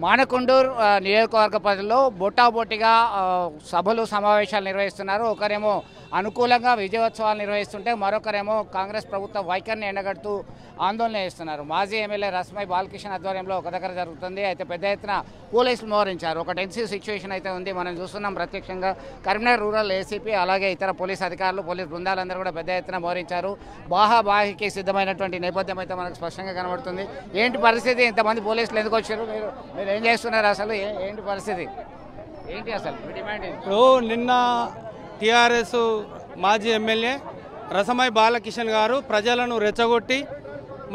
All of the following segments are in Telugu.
మానకొండూరు నియోజకవర్గ ప్రజలు బొట్టాబొట్టిగా సభలు సమావేశాలు నిర్వహిస్తున్నారు. ఒకరేమో అనుకూలంగా విజయోత్సవాలు నిర్వహిస్తుంటే మరొకరేమో కాంగ్రెస్ ప్రభుత్వ వైఖరిని ఎండగడుతూ ఆందోళన చేస్తున్నారు. మాజీ ఎమ్మెల్యే రస్మై బాలకిషన్ ఆధ్వర్యంలో ఒక దగ్గర జరుగుతుంది. అయితే పెద్ద ఎత్తున పోలీసులు మోహరించారు. ఒక టెన్సివ్ సిచ్యువేషన్ అయితే ఉంది. మనం చూస్తున్నాం ప్రత్యక్షంగా కరీంనగర్ రూరల్ ఏసీపీ అలాగే ఇతర పోలీస్ అధికారులు పోలీస్ బృందాలందరూ కూడా పెద్ద ఎత్తున మోహరించారు. బాహాబాహికి సిద్ధమైనటువంటి నేపథ్యం అయితే మనకు స్పష్టంగా కనబడుతుంది. ఏంటి పరిస్థితి? ఇంతమంది పోలీసులు ఎందుకు వచ్చారు? మీరు ఏం చేస్తున్నారు? అసలు ఏంటి పరిస్థితి ఏంటి? అసలు డిమాండ్ ఇప్పుడు నిన్న టీఆర్ఎస్ మాజీ ఎమ్మెల్యే రసమై బాలకిషన్ గారు ప్రజలను రెచ్చగొట్టి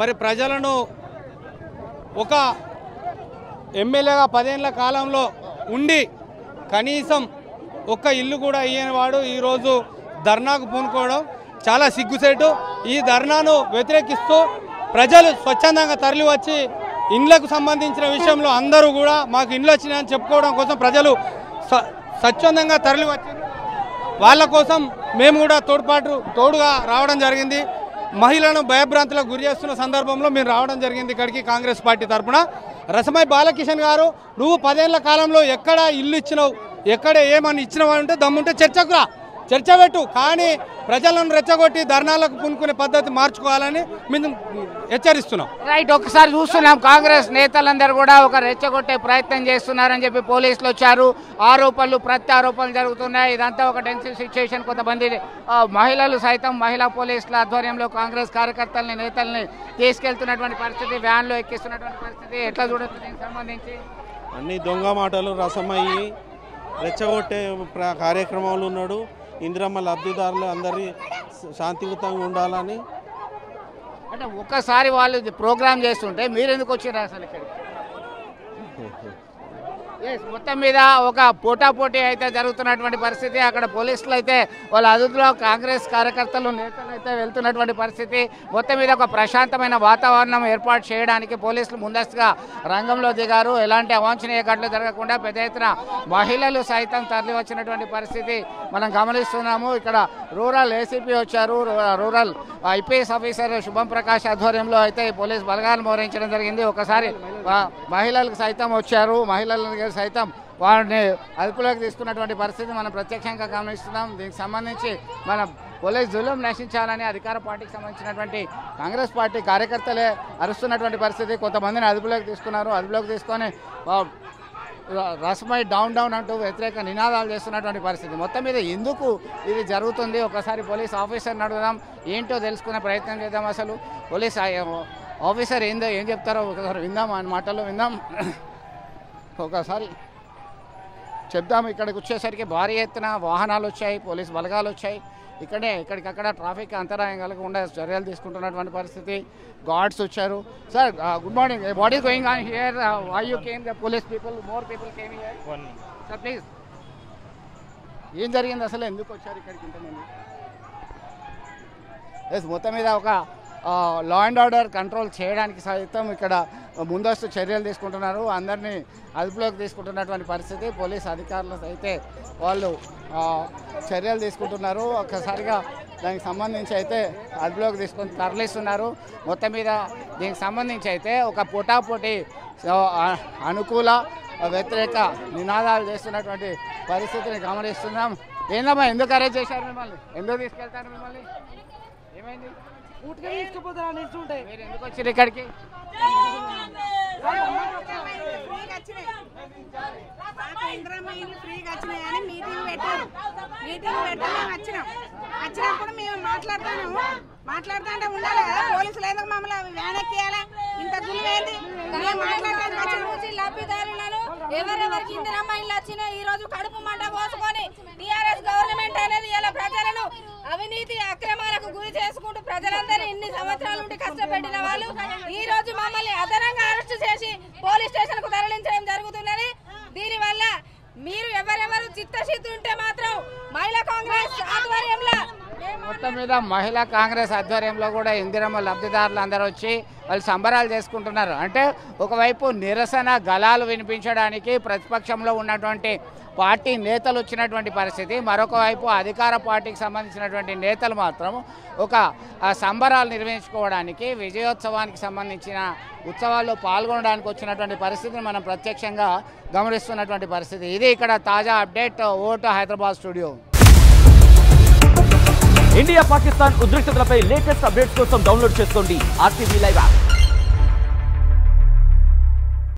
మరి ప్రజలను ఒక ఎమ్మెల్యేగా 10 ఏళ్ల కాలంలో ఉండి కనీసం ఒక్క ఇల్లు కూడా ఇయ్యని వాడు ఈరోజు ధర్నాకు పూనుకోవడం చాలా సిగ్గుసేటు. ఈ ధర్నాను వ్యతిరేకిస్తూ ప్రజలు స్వచ్ఛందంగా తరలి వచ్చి ఇండ్లకు సంబంధించిన విషయంలో అందరూ కూడా మాకు ఇండ్లు వచ్చినాయని చెప్పుకోవడం కోసం ప్రజలు స్వచ్ఛందంగా తరలి వచ్చి వాళ్ళ కోసం మేము కూడా తోడుగా రావడం జరిగింది. మహిళలను భయభ్రాంతులకు గురి చేస్తున్న సందర్భంలో మేము రావడం జరిగింది ఇక్కడికి కాంగ్రెస్ పార్టీ తరఫున. రసమై బాలకిషన్ గారు, నువ్వు 10 ఏళ్ల కాలంలో ఎక్కడ ఇల్లు ఇచ్చినావు, ఎక్కడ ఏమని ఇచ్చినావు అంటే దమ్ముంటే చర్చకు రా, చర్చ పెట్టు. కానీ ప్రజలను రెచ్చగొట్టి ధర్నాలకు పూనుకునే పద్ధతి మార్చుకోవాలని మేము హెచ్చరిస్తున్నాం. రైట్, ఒకసారి చూస్తున్నాం కాంగ్రెస్ నేతలందరూ కూడా ఒక రెచ్చగొట్టే ప్రయత్నం చేస్తున్నారని చెప్పి పోలీసులు వచ్చారు. ఆరోపణలు ప్రత్యారోపణలు జరుగుతున్నాయి. ఇదంతా ఒక టెన్సివ్ సిచ్యువేషన్. కొంతమంది మహిళలు సైతం మహిళా పోలీసుల ఆధ్వర్యంలో కాంగ్రెస్ కార్యకర్తలని నేతల్ని తీసుకెళ్తున్నటువంటి పరిస్థితి, వ్యాన్లో ఎక్కిస్తున్నటువంటి పరిస్థితి ఎట్లా చూడొచ్చు? దీనికి సంబంధించి అన్ని దొంగ మాటలు రసమయ్యి రెచ్చగొట్టే కార్యక్రమాలు ఉన్నాడు. ఇందిరమ్మ లబ్ధిదారులు అందరి శాంతియుతంగా ఉండాలని అంటే ఒక్కసారి వాళ్ళు ప్రోగ్రామ్ చేస్తుంటే మీరు ఎందుకు వచ్చారు అసలు ఇక్కడికి? మొత్తం మీద ఒక పోటాపోటీ అయితే జరుగుతున్నటువంటి పరిస్థితి. అక్కడ పోలీసులు అయితే వాళ్ళ అదుపులో కాంగ్రెస్ కార్యకర్తలు నేతలు అయితే వెళ్తున్నటువంటి పరిస్థితి. మొత్తం మీద ఒక ప్రశాంతమైన వాతావరణం ఏర్పాటు చేయడానికి పోలీసులు ముందస్తుగా రంగంలో దిగారు. ఎలాంటి అవాంఛనీయ ఘటనలు జరగకుండా పెద్ద ఎత్తున మహిళలు సైతం తరలి వచ్చినటువంటి పరిస్థితి మనం గమనిస్తున్నాము. ఇక్కడ రూరల్ ఏసీపీ వచ్చారు. రూరల్ ఐపీఎస్ ఆఫీసర్ శుభం ప్రకాష్ ఆధ్వర్యంలో అయితే పోలీసు బలగాలు మోహరించడం జరిగింది. ఒకసారి మహిళలకు సైతం వచ్చారు. మహిళలకు సైతం వారిని అదుపులోకి తీసుకున్నటువంటి పరిస్థితి మనం ప్రత్యక్షంగా గమనిస్తున్నాం. దీనికి సంబంధించి మన పోలీస్ జులుం నశించాలని అధికార పార్టీకి సంబంధించినటువంటి కాంగ్రెస్ పార్టీ కార్యకర్తలే అరుస్తున్నటువంటి పరిస్థితి. కొంతమందిని అదుపులోకి తీసుకున్నారు. అదుపులోకి తీసుకొని రస్మై డౌన్ డౌన్ అంటూ వ్యతిరేక నినాదాలు చేస్తున్నటువంటి పరిస్థితి. మొత్తం మీద ఎందుకు ఇది జరుగుతుంది? ఒకసారి పోలీస్ ఆఫీసర్ని అడుగుదాం, ఏంటో తెలుసుకునే ప్రయత్నం చేద్దాం. అసలు పోలీస్ ఆఫీసర్ ఏం చెప్తారో ఒకసారి విందాం, ఆయన మాటల్లో విందాం. ఒకసారి చెప్దాం. ఇక్కడికి వచ్చేసరికి భారీ ఎత్తున వాహనాలు వచ్చాయి, పోలీస్ బలగాలు వచ్చాయి. ఇక్కడికక్కడ ట్రాఫిక్ అంతరాయం కలగకుండా చర్యలు తీసుకుంటున్నటువంటి పరిస్థితి. గార్డ్స్ వచ్చారు. Sir good morning. What is going on here? Why you came? The police people, more people came here. Sir please, ఏం జరిగింది అసలు? ఎందుకు వచ్చారు ఇక్కడికి ఇంతమంది? ఎస్, మొత్తం మీద ఒక లా అండ్ ఆర్డర్ కంట్రోల్ చేయడానికి సైతం ఇక్కడ ముందస్తు చర్యలు తీసుకుంటున్నారు. అందరినీ అదుపులోకి తీసుకుంటున్నటువంటి పరిస్థితి. పోలీస్ అధికారులు అయితే వాళ్ళు చర్యలు తీసుకుంటున్నారు. ఒక్కసారిగా దానికి సంబంధించి అయితే అదుపులోకి తీసుకొని తరలిస్తున్నారు. మొత్తం మీద దీనికి సంబంధించి అయితే ఒక పోటాపోటీ అనుకూల వ్యతిరేక నినాదాలు చేస్తున్నటువంటి పరిస్థితిని గమనిస్తున్నాం. ఏందమ్మా, ఎందుకు అరెస్ట్ చేశారు మిమ్మల్ని? ఎందుకు తీసుకెళ్తారు మిమ్మల్ని? ఏమైంది? మీరు ఎందుకు వచ్చారు ఇక్కడికి? ఫ్రీగా వచ్చినాయని మీటింగ్ పెట్టారు. వచ్చినప్పుడు మేము మాట్లాడుతుంటే ఉండాలి కదా. పోలీసులు ఎందుకు మమ్మల్ని వ్యాన్ ఎక్కియాలా? ఇంత దుర్వేంది? లబ్ధిదారులను ఎవరెవరికి ఇందిరమ్మ ఇల్లు వచ్చినా ఈ రోజు కడుపు మంట పోసుకొని టీఆర్ఎస్ గవర్నమెంట్ అనేది ఇలా ప్రజలను అవినీతి అక్రమాలకు గురి చేసుకుంటూ ప్రజలందరూ ఇన్ని సంవత్సరాల నుండి కష్టపెట్టిన వాళ్ళు ఈ రోజు మమ్మల్ని అదనంగా అరెస్ట్ చేసి పోలీస్ స్టేషన్ కు తరలించడం జరుగుతున్నది. దీనివల్ల మీరు ఎవరెవరు చిత్తశుద్ధి ఉంటే మాత్రం మహిళా కాంగ్రెస్ ఆధ్వర్యంలో మొత్తం మీద మహిళా కాంగ్రెస్ ఆధ్వర్యంలో కూడా ఇందిరమ్మ లబ్ధిదారులు అందరూ వచ్చి వాళ్ళు సంబరాలు చేసుకుంటున్నారు. అంటే ఒకవైపు నిరసన గళాలు వినిపించడానికి ప్రతిపక్షంలో ఉన్నటువంటి పార్టీ నేతలు వచ్చినటువంటి పరిస్థితి, మరొక వైపు అధికార పార్టీకి సంబంధించినటువంటి నేతలు మాత్రం ఒక సంబరాలు నిర్వహించుకోవడానికి విజయోత్సవానికి సంబంధించిన ఉత్సవాల్లో పాల్గొనడానికి వచ్చినటువంటి పరిస్థితిని మనం ప్రత్యక్షంగా గమనిస్తున్నటువంటి పరిస్థితి. ఇది ఇక్కడ తాజా అప్డేట్. ఓటు హైదరాబాద్ స్టూడియో. ఇండియా పాకిస్తాన్ ఉద్రిక్తతలపై లేటెస్ట్ అప్డేట్స్ కోసం డౌన్లోడ్ చేసుకోండి RTV లైవ్ యాప్.